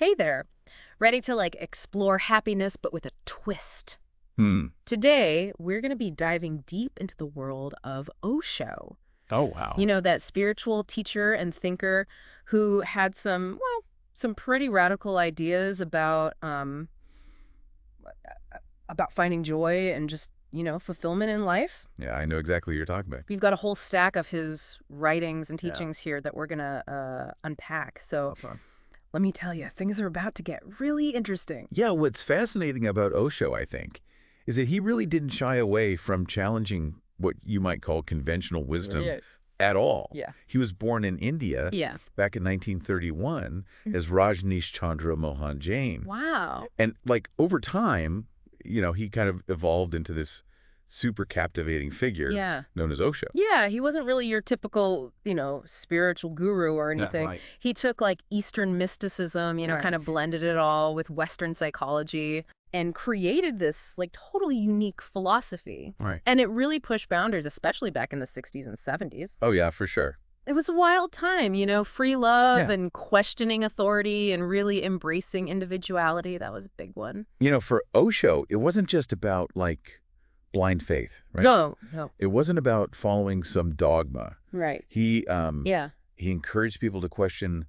Hey there. Ready to explore happiness but with a twist? Hmm. Today, we're going to be diving deep into the world of Osho. Oh, wow. You know, that spiritual teacher and thinker who had some pretty radical ideas about finding joy and just, fulfillment in life. Yeah, I know exactly what you're talking about. We've got a whole stack of his writings and Yeah. teachings here that we're going to unpack. So How fun. let me tell you, things are about to get really interesting. Yeah, what's fascinating about Osho, I think, is that he really didn't shy away from challenging what you might call conventional wisdom Yeah. at all. Yeah. He was born in India Yeah. back in 1931 Mhm. as Rajneesh Chandra Mohan Jain. Wow. And over time, he kind of evolved into this super captivating figure Yeah. known as Osho. Yeah, he wasn't really your typical, spiritual guru or anything. right. He took Eastern mysticism, Right. kind of blended it all with Western psychology and created this totally unique philosophy. Right. And it really pushed boundaries, especially back in the 60s and 70s. Oh, yeah, for sure. It was a wild time, free love Yeah. and questioning authority and really embracing individuality. That was a big one. For Osho, it wasn't just about, blind faith, right? No. It wasn't about following some dogma. Right. He Yeah. he encouraged people to question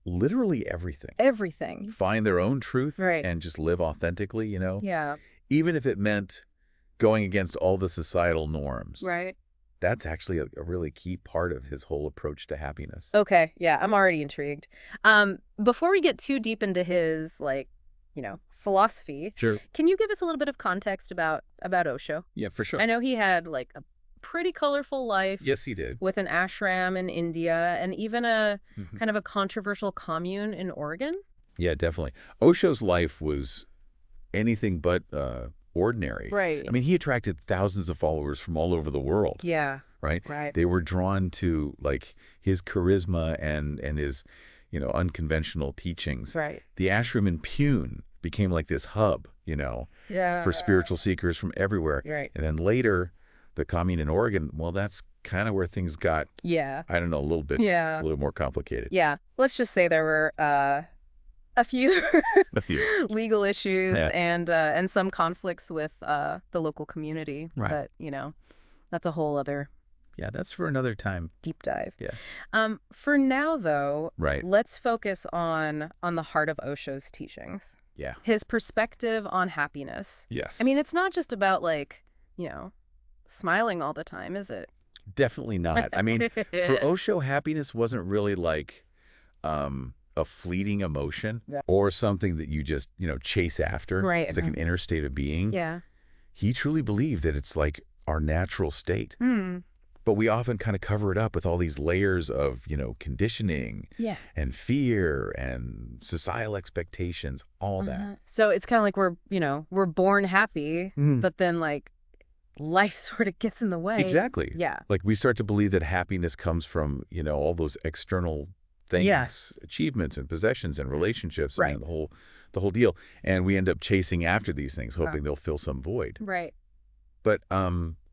literally everything. Everything. Find their own truth Right. and just live authentically. Yeah. Even if it meant going against all the societal norms. Right. That's actually a really key part of his whole approach to happiness. Okay, yeah, I'm already intrigued. Before we get too deep into his, philosophy, Sure. can you give us a little bit of context about Osho? Yeah, for sure. I know he had, a pretty colorful life. Yes, he did. With an ashram in India and even a Mhm. kind of a controversial commune in Oregon. Yeah, definitely. Osho's life was anything but ordinary. Right. I mean, he attracted thousands of followers from all over the world. Yeah. Right? Right. They were drawn to his charisma and his, unconventional teachings. Right. The ashram in Pune became like this hub, Yeah. for spiritual seekers from everywhere. Right. And then later, the commune in Oregon, well, that's kind of where things got, Yeah. I don't know, a Yeah. little more complicated. Yeah. Let's just say there were a few A few. legal issues Yeah. and some conflicts with the local community. Right. But, that's a whole other Yeah, that's for another time. deep dive. Yeah. For now, though, Right. let's focus on the heart of Osho's teachings. Yeah. His perspective on happiness. Yes. I mean, it's not just about smiling all the time, is it? Definitely not. I mean, for Osho, happiness wasn't really a fleeting emotion Yeah. or something that you just, chase after. Right. It's like an inner state of being. Yeah. He truly believed that it's like our natural state. Hmm. But we often kind of cover it up with all these layers of, conditioning Yeah. and fear and societal expectations, all that. So it's kind of like we're born happy, Mhm. but then life sort of gets in the way. Exactly. Yeah. We start to believe that happiness comes from, all those external things, Yes. achievements and possessions and relationships Right. and the whole deal. And we end up chasing after these things, hoping they'll fill some void. Right. But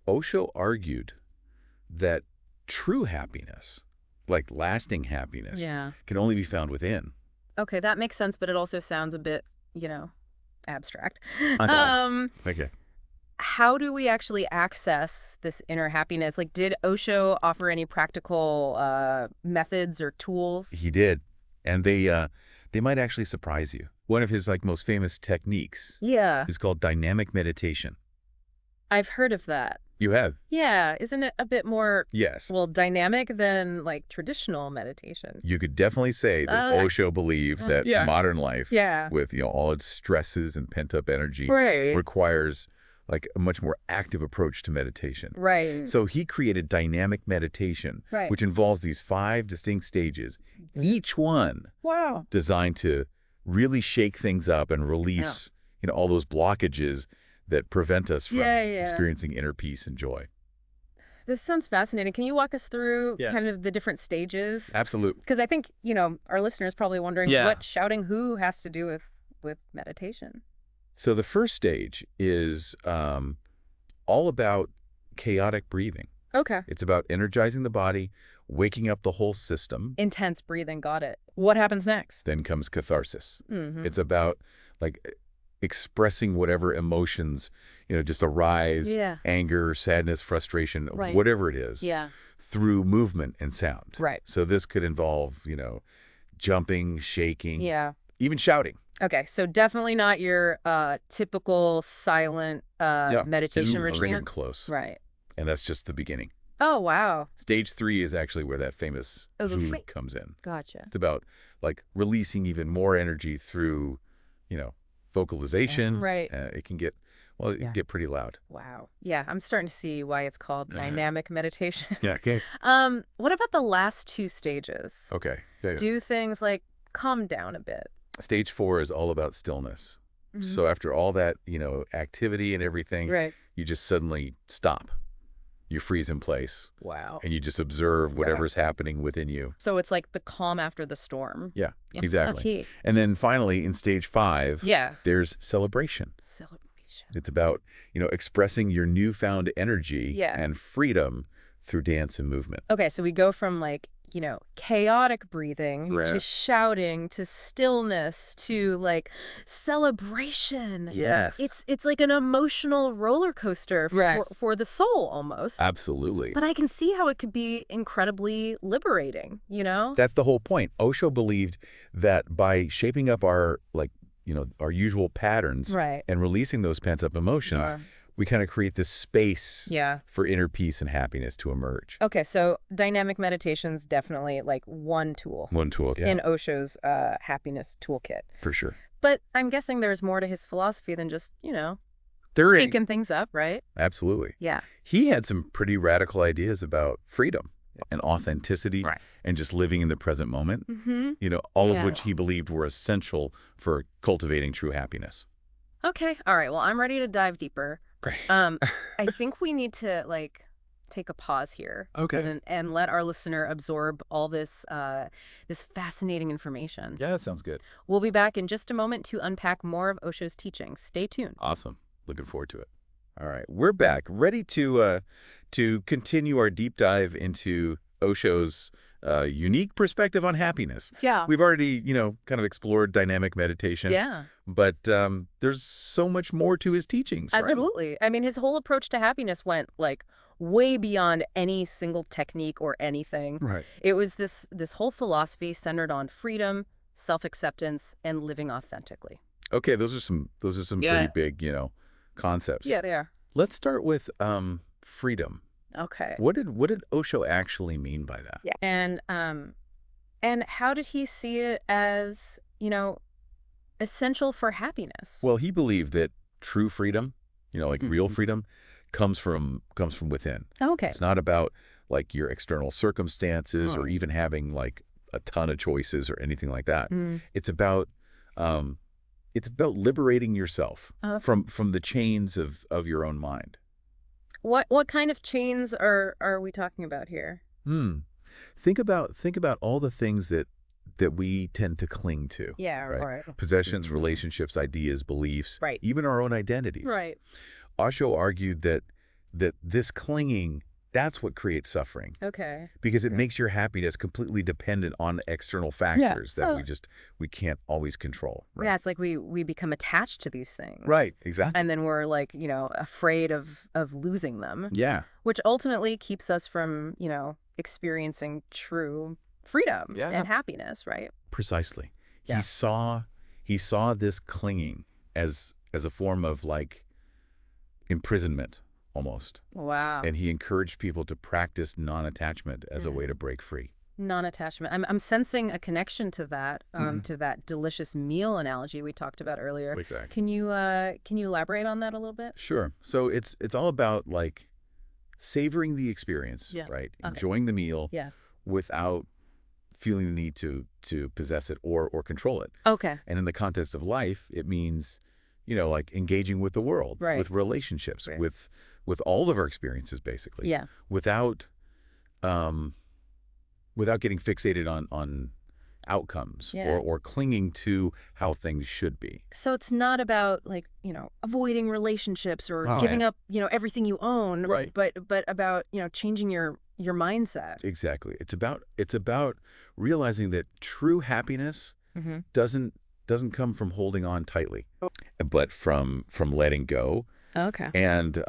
Osho argued that true happiness, like lasting happiness, Yeah. can only be found within. Okay, that makes sense, but it also sounds a bit, abstract. Okay. Okay. How do we actually access this inner happiness? Did Osho offer any practical methods or tools? He did. And they might actually surprise you. One of his most famous techniques Yeah. is called dynamic meditation. I've heard of that. You have? Yeah. Isn't it a bit more, Yes. dynamic than traditional meditation? You could definitely say that Osho believed that Yeah. modern life, Yeah. with all its stresses and pent-up energy, Right. requires a much more active approach to meditation. Right. So he created dynamic meditation, Right. which involves these 5 distinct stages, each one Wow. designed to really shake things up and release, all those blockages that prevent us from Yeah. experiencing inner peace and joy. This sounds fascinating. Can you walk us through Yeah. kind of the different stages? Absolutely. Because I think, our listeners probably wondering Yeah. what shouting who has to do with meditation. So the first stage is all about chaotic breathing. Okay. It's about energizing the body waking up the whole system. Intense breathing, got it. What happens next? Then comes catharsis. Mm-hmm. It's about like expressing whatever emotions, just arise, Yeah. anger, sadness, frustration, Right. whatever it is, Yeah. through movement and sound. Right. So this could involve, jumping, shaking, Yeah. even shouting. Okay, so definitely not your typical silent meditation Ooh, routine. we're getting close. Right. And that's just the beginning. Oh, wow. Stage 3 is actually where that famous Oh, the zhu sleep. comes in. Gotcha. It's about like releasing even more energy through, vocalization. Right. It can get, it can get pretty loud. Wow. Yeah, I'm starting to see why it's called dynamic meditation. Yeah, okay. What about the last two stages? Okay. Yeah. Do things like calm down a bit. Stage 4 is all about stillness. Mhm. So after all that, activity and everything, Right. you just suddenly stop. You freeze in place. Wow. And you just observe whatever's happening within you. So it's like the calm after the storm. Yeah, exactly. Okay. And then finally, in stage 5, there's celebration. Celebration. It's about, expressing your newfound energy Yeah. and freedom through dance and movement. Okay, so we go from like, chaotic breathing to shouting to stillness to like celebration. Yes. It's like an emotional roller coaster for the soul almost. Absolutely. But I can see how it could be incredibly liberating, That's the whole point. Osho believed that by shaping up our our usual patterns and releasing those pent-up emotions, we kind of create this space for inner peace and happiness to emerge. Okay, so dynamic meditation's definitely like one tool. One tool, yeah. In Osho's happiness toolkit. For sure. But I'm guessing there's more to his philosophy than just, syncing things up, right? Absolutely. Yeah. He had some pretty radical ideas about freedom and authenticity and just living in the present moment, all of which he believed were essential for cultivating true happiness. Okay. All right. Well, I'm ready to dive deeper. Great. I think we need to take a pause here. Okay. And let our listener absorb all this this fascinating information. Yeah, that sounds good. We'll be back in just a moment to unpack more of Osho's teachings. Stay tuned. Awesome. Looking forward to it. All right. We're back, ready to continue our deep dive into Osho's unique perspective on happiness. Yeah. We've already, kind of explored dynamic meditation. Yeah. But there's so much more to his teachings, right? Absolutely. I mean, his whole approach to happiness went way beyond any single technique or anything. Right. It was this whole philosophy centered on freedom, self-acceptance, and living authentically. Okay, those are some pretty big, concepts. Yeah, they are. Let's start with freedom. Okay. What did Osho actually mean by that? Yeah. And how did he see it as, essential for happiness? Well, he believed that true freedom, real freedom, comes from within. Okay. It's not about like your external circumstances or even having like a ton of choices or anything like that. It's about liberating yourself from the chains of your own mind. What kind of chains are we talking about here? Think about all the things that we tend to cling to. Yeah, right. Possessions, relationships, ideas, beliefs, right. Even our own identities. Right. Osho argued that this clinging, that's what creates suffering. Okay. Because it makes your happiness completely dependent on external factors that we can't always control. Right? Yeah, it's like we become attached to these things. Right, exactly. And then we're like, afraid of losing them. Yeah. Which ultimately keeps us from, experiencing true freedom and happiness, right? Precisely. Yeah. He saw this clinging as a form of like imprisonment almost. Wow. And he encouraged people to practice non-attachment as a way to break free. Non-attachment. I'm sensing a connection to that, to that delicious meal analogy we talked about earlier. Exactly. Can you elaborate on that a little bit? Sure. So it's all about like savoring the experience, right? Okay. Enjoying the meal without feeling the need to possess it or control it. Okay. And in the context of life, it means, like engaging with the world, with relationships, with all of our experiences, basically. Yeah. Without getting fixated on outcomes or clinging to how things should be. So it's not about like, avoiding relationships or giving up, everything you own, but about, changing your mindset. Exactly. It's about realizing that true happiness doesn't come from holding on tightly, but from letting go. Okay. And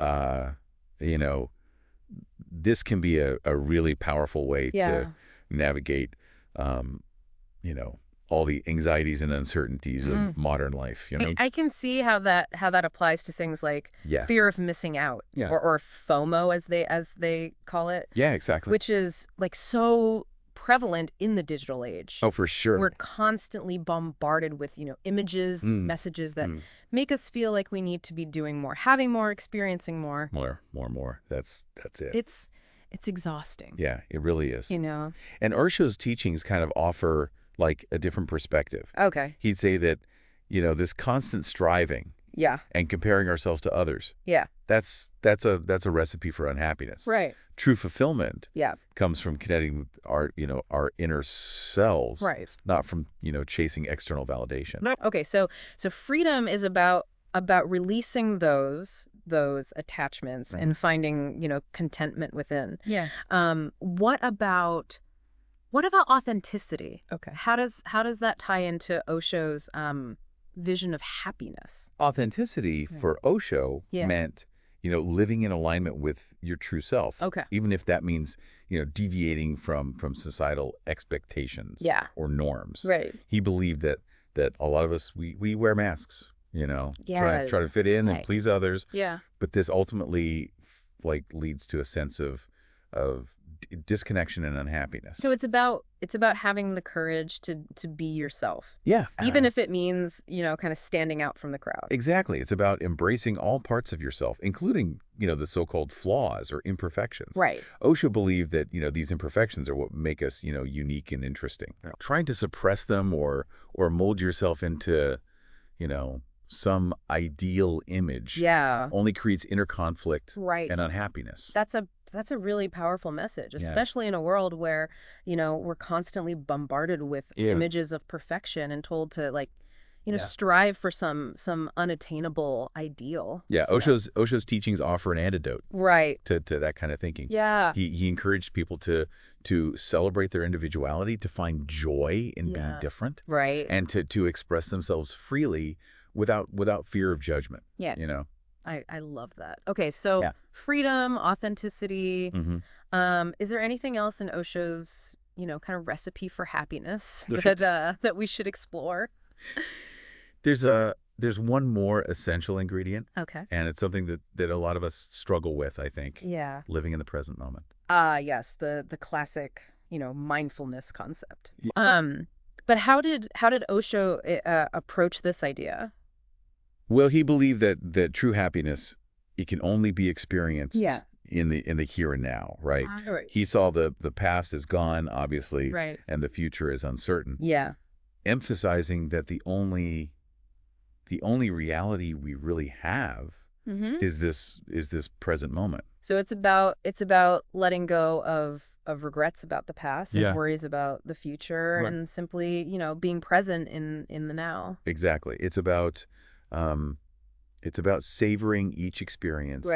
this can be a really powerful way to navigate all the anxieties and uncertainties of modern life. I can see how that applies to things like fear of missing out or FOMO as they call it. Yeah, exactly. Which is like so prevalent in the digital age. Oh, for sure. We're constantly bombarded with, images, messages that make us feel like we need to be doing more, having more, experiencing more. More. That's it. It's exhausting. Yeah, it really is. And Osho's teachings kind of offer like a different perspective. Okay. He'd say that, this constant striving and comparing ourselves to others. Yeah. That's a recipe for unhappiness. Right. True fulfillment comes from connecting with our inner selves, not from, chasing external validation. Okay, so freedom is about releasing those attachments and finding, contentment within. Yeah. What about authenticity? Okay. How does that tie into Osho's vision of happiness? Authenticity for Osho meant, living in alignment with your true self. Okay. Even if that means, deviating from societal expectations or norms. Right. He believed that a lot of us, we wear masks, try to fit in and please others. Yeah. But this ultimately leads to a sense of disconnection and unhappiness. So it's about having the courage to be yourself. Yeah. Even if it means, kind of standing out from the crowd. Exactly. It's about embracing all parts of yourself, including, the so-called flaws or imperfections. Right. Osho believed that, these imperfections are what make us, unique and interesting. Trying to suppress them or mold yourself into, some ideal image only creates inner conflict and unhappiness. That's a really powerful message, especially in a world where, we're constantly bombarded with images of perfection and told to strive for some unattainable ideal. Yeah, So Osho's teachings offer an antidote to that kind of thinking. Yeah. He encouraged people to celebrate their individuality, to find joy in being different. Right. And to express themselves freely without fear of judgment. Yeah. I love that. Okay, so freedom, authenticity. Is there anything else in Osho's, kind of recipe for happiness that we should explore? There's one more essential ingredient. Okay. And it's something that a lot of us struggle with, I think. Yeah. Living in the present moment. Yes, the classic, mindfulness concept. But how did Osho approach this idea? Well, he believed that true happiness, it can only be experienced in the here and now, right? Right. He saw the past is gone, obviously, right, and the future is uncertain. Yeah. Emphasizing that the only reality we really have is this present moment. So it's about letting go of regrets about the past and worries about the future and simply, being present in the now. Exactly. It's about savoring each experience,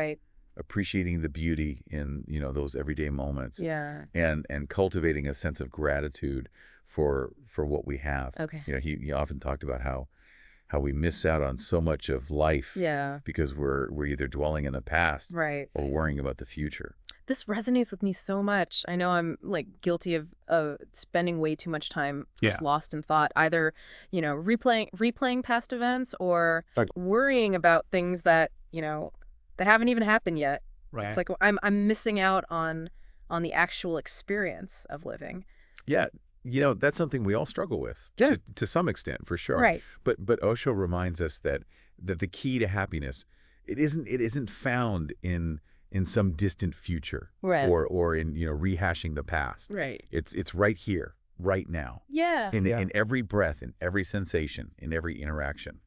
appreciating the beauty in, those everyday moments, and cultivating a sense of gratitude for what we have. Okay. He often talked about how we miss out on so much of life because we're either dwelling in the past or worrying about the future. This resonates with me so much. I know I'm guilty of spending way too much time just lost in thought, either, replaying past events or worrying about things that, that haven't even happened yet. Right. It's like I'm missing out on the actual experience of living. Yeah. That's something we all struggle with to some extent, for sure. Right. But Osho reminds us that the key to happiness, it isn't found in some distant future or in rehashing the past. Right. It's right here, right now. Yeah. In every breath, in every sensation, in every interaction.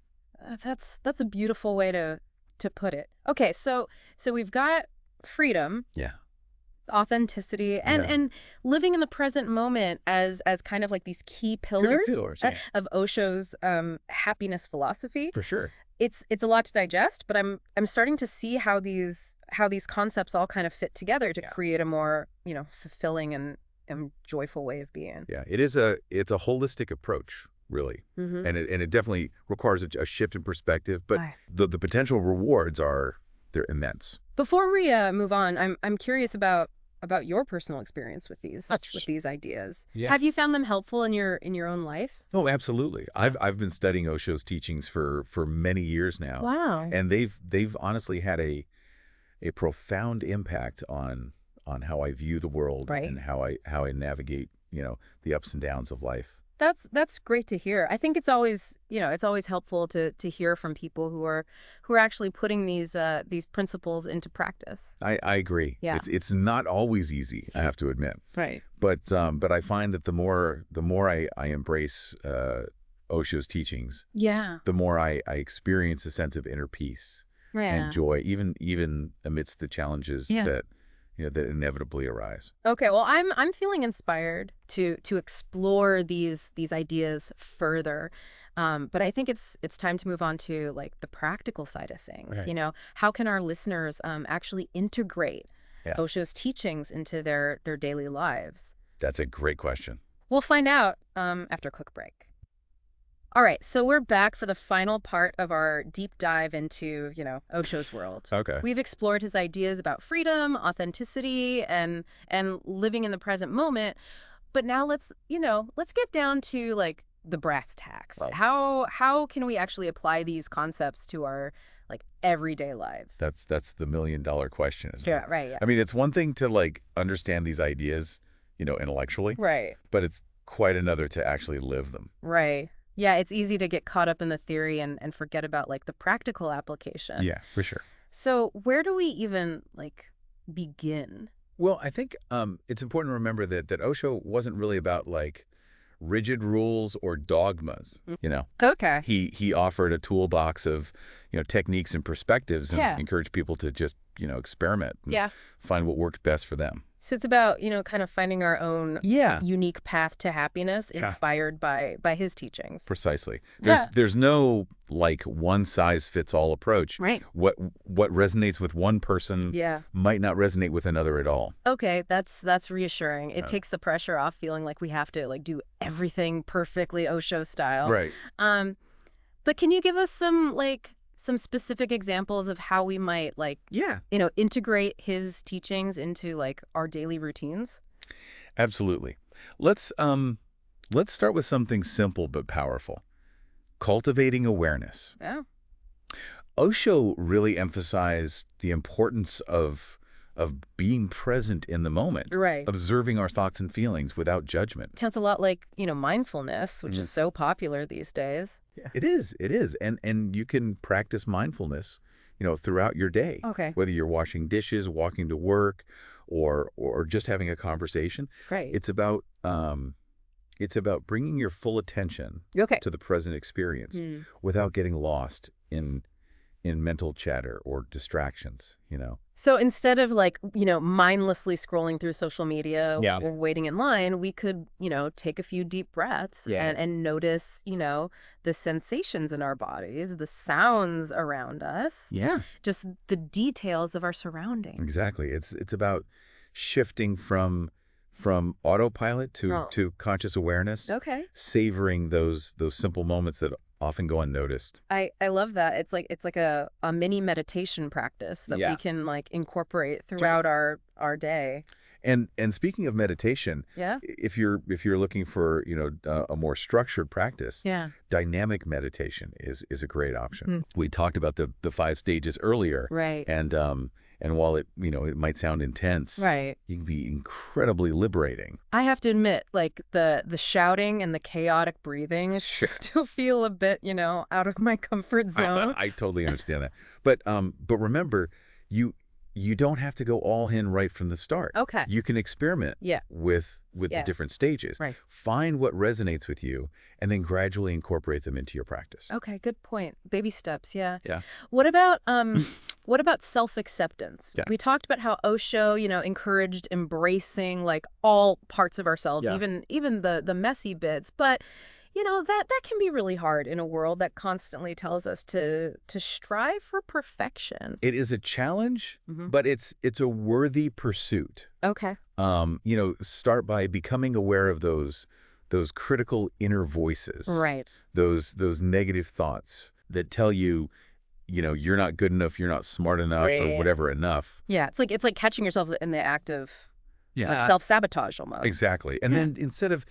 That's a beautiful way to put it. Okay, so we've got freedom. Yeah. authenticity, and living in the present moment as kind of like these key pillars, of Osho's happiness philosophy. For sure. It's a lot to digest, but I'm starting to see how these concepts all kind of fit together to create a more, fulfilling and joyful way of being. Yeah, it's a holistic approach, really. And it definitely requires a shift in perspective, but the potential rewards they're immense. Before we move on, I'm curious about your personal experience with these ideas. Yeah. Have you found them helpful in your own life? Oh, absolutely. I've been studying Osho's teachings for many years now. Wow. And they've honestly had a profound impact on how I view the world and how I navigate, the ups and downs of life. That's great to hear. I think it's always helpful to hear from people who are actually putting these principles into practice. I agree. Yeah. It's not always easy, I have to admit. Right. But I find that the more I embrace Osho's teachings, the more I experience a sense of inner peace and joy, even amidst the challenges that inevitably arise. Okay, well, I'm feeling inspired to explore these ideas further, but I think it's time to move on to like the practical side of things. Right. How can our listeners actually integrate Osho's teachings into their daily lives? That's a great question. We'll find out after a quick break. All right, so we're back for the final part of our deep dive into, Osho's world. Okay. We've explored his ideas about freedom, authenticity, and living in the present moment. But now let's get down to like the brass tacks. Right. How can we actually apply these concepts to our like everyday lives? That's the $1 million question, isn't it? Yeah, right. Yeah. I mean, it's one thing to like understand these ideas, intellectually. Right. But it's quite another to actually live them. Right. Yeah, it's easy to get caught up in the theory and forget about like the practical application. Yeah, for sure. So where do we even like begin? Well, I think it's important to remember that Osho wasn't really about like rigid rules or dogmas, Okay. He offered a toolbox of, techniques and perspectives and encouraged people to just, experiment and find what worked best for them. So it's about, kind of finding our own unique path to happiness inspired by his teachings. Precisely. There's no like one size fits all approach. Right. What resonates with one person might not resonate with another at all. Okay, that's reassuring. It takes the pressure off feeling like we have to like do everything perfectly Osho style. Right. But can you give us some specific examples of how we might integrate his teachings into like our daily routines? Absolutely. Let's start with something simple but powerful. Cultivating awareness. Yeah. Osho really emphasized the importance of being present in the moment. Right. Observing our thoughts and feelings without judgment. Sounds a lot like, mindfulness, which is so popular these days. Yeah. It is. And you can practice mindfulness, throughout your day. Okay. Whether you're washing dishes, walking to work, or just having a conversation. Right. It's about bringing your full attention to the present experience without getting lost in mental chatter or distractions, So instead of mindlessly scrolling through social media or waiting in line, we could, take a few deep breaths and notice, the sensations in our bodies, the sounds around us. Yeah. Just the details of our surroundings. Exactly. It's about shifting from autopilot to conscious awareness. Okay. Savoring those simple moments that often go unnoticed. I love that. It's like a mini meditation practice that we can incorporate throughout our day. And speaking of meditation, if you're looking for a more structured practice, dynamic meditation is a great option. We talked about the 5 stages earlier, right? And while it might sound intense, right, it can be incredibly liberating. I have to admit, the shouting and the chaotic breathing still feel a bit, out of my comfort zone. I totally understand that. But remember, you don't have to go all in right from the start. Okay. You can experiment with the different stages. Right. Find what resonates with you and then gradually incorporate them into your practice. Okay, good point. Baby steps, yeah. Yeah. What about What about self-acceptance? Yeah. We talked about how Osho, encouraged embracing like all parts of ourselves, even the messy bits. But, that can be really hard in a world that constantly tells us to strive for perfection. It is a challenge, but it's a worthy pursuit. Okay. Start by becoming aware of those critical inner voices. Right. Those negative thoughts that tell you, you're not good enough, you're not smart enough, or whatever enough. Yeah, it's like catching yourself in the act of like self-sabotage almost. Exactly. And then instead of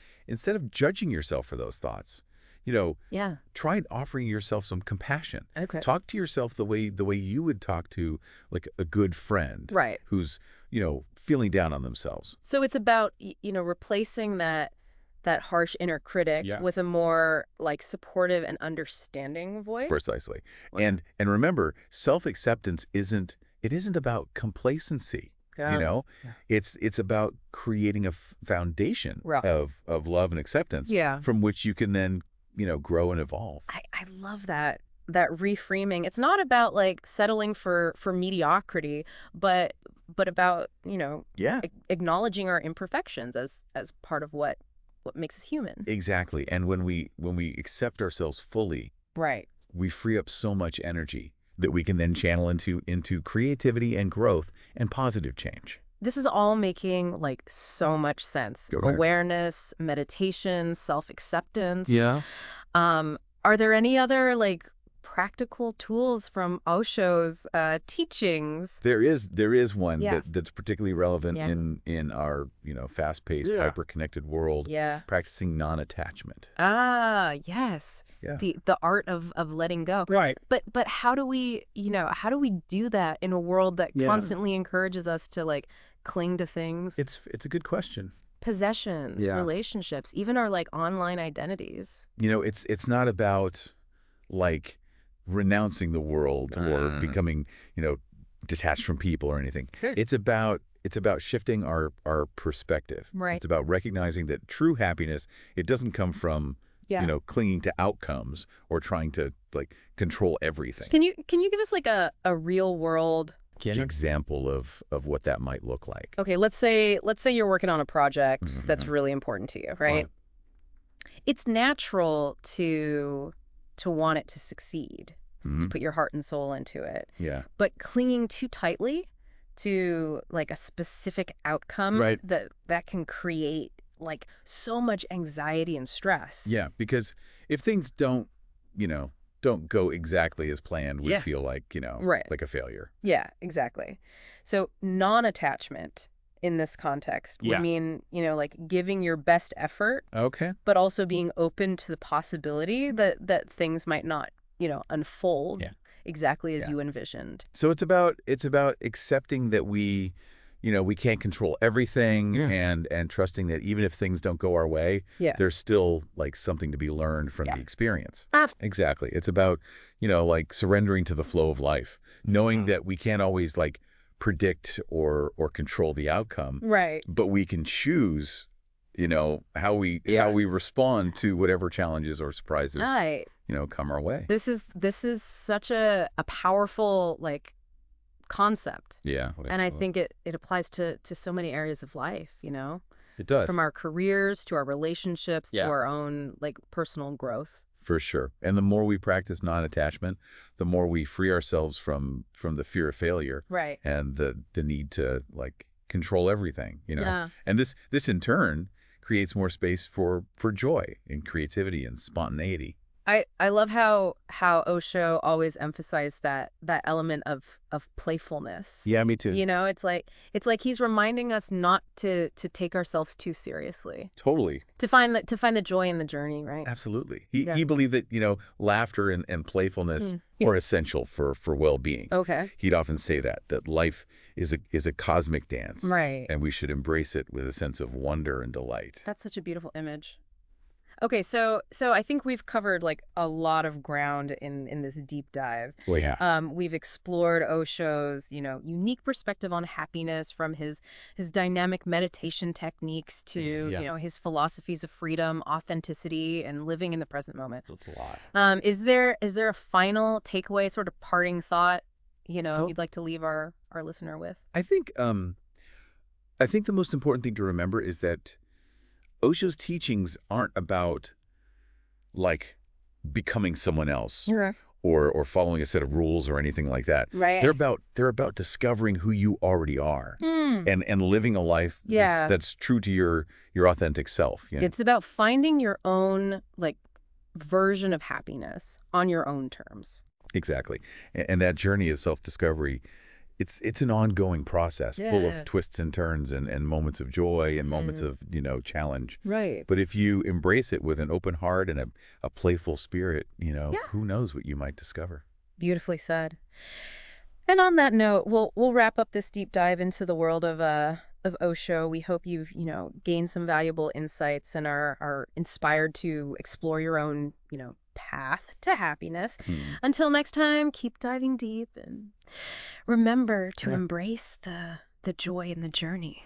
judging yourself for those thoughts, try offering yourself some compassion. Okay. Talk to yourself the way you would talk to like a good friend. Right. Who's, feeling down on themselves. So it's about, replacing that harsh inner critic with a more like supportive and understanding voice. Precisely. And remember, self-acceptance isn't about complacency. It's about creating a foundation of love and acceptance from which you can then, grow and evolve. I love that reframing. It's not about like settling for mediocrity, but about, acknowledging our imperfections as part of what makes us human. Exactly. And when we accept ourselves fully, we free up so much energy that we can then channel into creativity and growth and positive change. This is all making like so much sense. Awareness, meditation, self-acceptance. Yeah. Are there any other like practical tools from Osho's teachings? There is one that's particularly relevant in our fast-paced, hyper-connected world. Practicing non-attachment. Ah, yes. Yeah. The art of letting go. Right. But how do we do that in a world that constantly encourages us to like cling to things? It's a good question. Possessions, relationships, even our like online identities. It's not about like renouncing the world or becoming, detached from people or anything. It's about shifting our perspective. Right. It's about recognizing that true happiness, it doesn't come from, clinging to outcomes or trying to like control everything. Can you give us like a real world example of what that might look like? Okay, let's say you're working on a project that's really important to you, right? It's natural to want it to succeed, to put your heart and soul into it. Yeah. But clinging too tightly to like a specific outcome that can create like so much anxiety and stress. Yeah, because if things don't go exactly as planned, we feel like, like a failure. Yeah, exactly. So non-attachment in this context would mean, like giving your best effort, but also being open to the possibility that things might not, unfold exactly as you envisioned. So it's about accepting that we can't control everything and trusting that even if things don't go our way, there's still like something to be learned from the experience. Exactly. It's about, like surrendering to the flow of life, knowing that we can't always like predict or control the outcome. Right. But we can choose, how we respond to whatever challenges or surprises, come our way. This is such a powerful like concept. Yeah. And I think it applies to so many areas of life, It does. From our careers to our relationships to our own like personal growth. For sure. And the more we practice non-attachment, the more we free ourselves from the fear of failure. Right. And the need to like control everything, Yeah. And this in turn creates more space for joy and creativity and spontaneity. I love how Osho always emphasized that element of playfulness. Yeah, me too. It's like he's reminding us not to take ourselves too seriously. Totally. To find the joy in the journey, right? Absolutely. He believed that, laughter and playfulness are essential for well-being. Okay. He'd often say that life is a cosmic dance. Right. And we should embrace it with a sense of wonder and delight. That's such a beautiful image. Okay, so I think we've covered like a lot of ground in this deep dive. We have. We've explored Osho's, unique perspective on happiness, from his dynamic meditation techniques to, his philosophies of freedom, authenticity, and living in the present moment. That's a lot. Is there a final takeaway, sort of parting thought you'd like to leave our listener with? I think the most important thing to remember is that Osho's teachings aren't about like becoming someone else or following a set of rules or anything like that. Right. They're about discovering who you already are and living a life that's true to your authentic self. It's about finding your own version of happiness on your own terms. Exactly. And that journey of self-discovery, it's an ongoing process full of twists and turns and moments of joy and moments of, challenge. Right. But if you embrace it with an open heart and a playful spirit, who knows what you might discover. Beautifully said. And on that note, we'll wrap up this deep dive into the world of Osho. We hope you've, gained some valuable insights and are inspired to explore your own, path to happiness. Until next time, keep diving deep and remember to embrace the joy in the journey.